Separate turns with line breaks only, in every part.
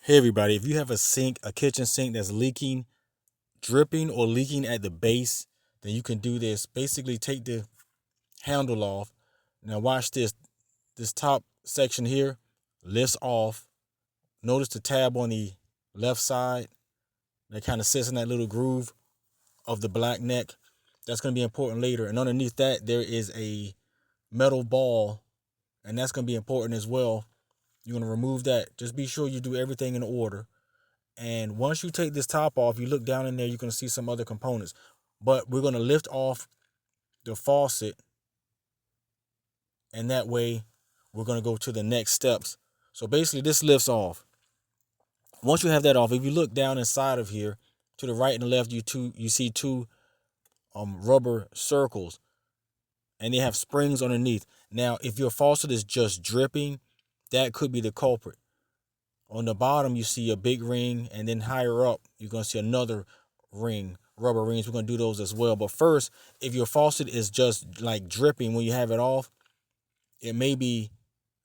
Hey everybody, if you have a kitchen sink that's leaking, dripping or leaking at the base, then you can do this. Basically take the handle off. Now watch this. This top section here lifts off. Notice the tab on the left side that kind of sits in that little groove of the black neck. That's going to be important later. And underneath that, there is a metal ball, and that's going to be important as well. You're going to remove that. Just be sure you do everything in order. And once you take this top off, you look down in there, you're going to see some other components. But we're going to lift off the faucet, and that way we're going to go to the next steps. So basically, this lifts off. Once you have that off, if you look down inside of here, to the right and the left, you see two rubber circles, and they have springs underneath. Now, if your faucet is just dripping, that could be the culprit. On the bottom, you see a big ring, and then higher up, you're going to see another ring, rubber rings. We're going to do those as well. But first, if your faucet is just like dripping when you have it off, it may be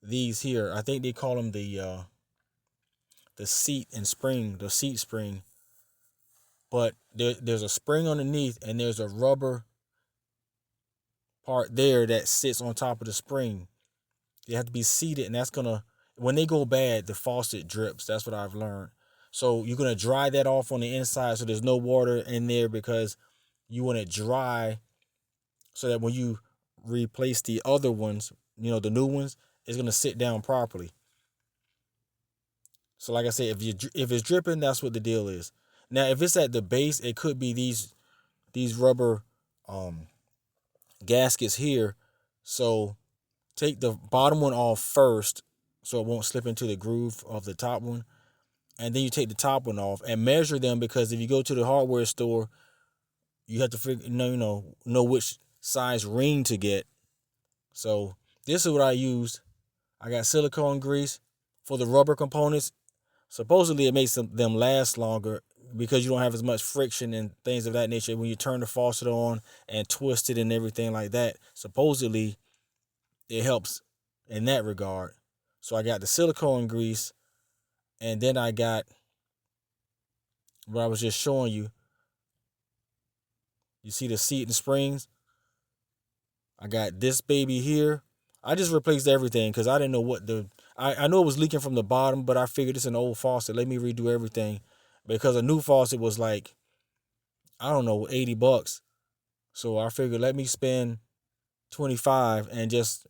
these here. I think they call them the seat and spring, the seat spring. But there's a spring underneath, and there's a rubber part there that sits on top of the spring. They have to be seated, and that's going to, when they go bad, the faucet drips. That's what I've learned. So you're going to dry that off on the inside so there's no water in there, because you want it dry so that when you replace the other ones, the new ones, it's going to sit down properly. So like I said, if it's dripping, that's what the deal is. Now, if it's at the base, it could be these rubber gaskets here. So take the bottom one off first so it won't slip into the groove of the top one. And then you take the top one off and measure them, because if you go to the hardware store, you have to know which size ring to get. So this is what I used. I got silicone grease for the rubber components. Supposedly it makes them last longer because you don't have as much friction and things of that nature when you turn the faucet on and twist it and everything like that. Supposedly it helps in that regard. So I got the silicone grease, and then I got what I was just showing you. You see the seat and springs? I got this baby here. I just replaced everything because I didn't know I know it was leaking from the bottom, but I figured it's an old faucet. Let me redo everything, because a new faucet was like, I don't know, $80. So I figured let me spend 25 and just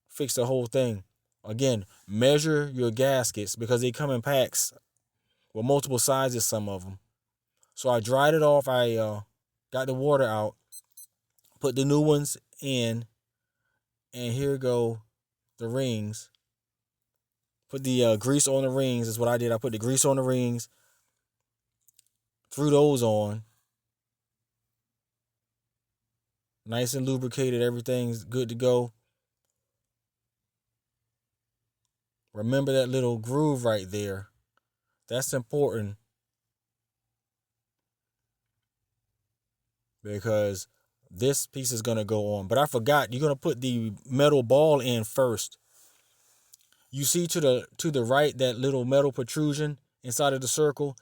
fix the whole thing. Again, measure your gaskets because they come in packs with multiple sizes, some of them. So I dried it off. I got the water out, put the new ones in, and here go the rings. Put the grease on the rings is what I did. I put the grease on the rings, threw those on. Nice and lubricated. Everything's good to go. Remember that little groove right there. That's important, because this piece is going to go on. But I forgot, you're going to put the metal ball in first. You see to the right, that little metal protrusion inside of the circle?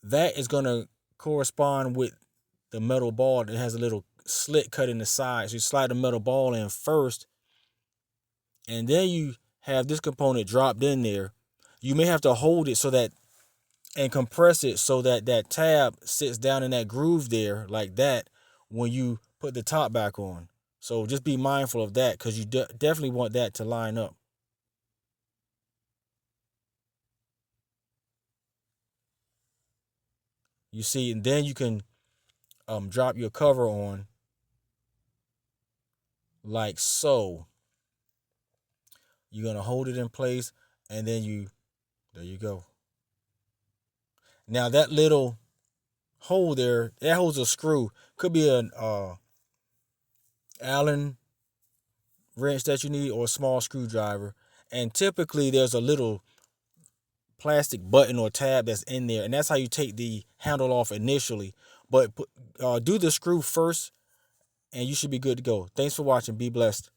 That is going to correspond with the metal ball that has a little slit cut in the side. So you slide the metal ball in first, and then you have this component dropped in there. You may have to hold it and compress it so that that tab sits down in that groove there like that when you put the top back on. So just be mindful of that, because you definitely want that to line up. You see, and then you can drop your cover on like so. You're going to hold it in place, and then there you go. Now that little hole there, that holds a screw. Could be an Allen wrench that you need, or a small screwdriver. And typically there's a little plastic button or tab that's in there, and that's how you take the handle off initially. But do the screw first, and you should be good to go. Thanks for watching. Be blessed.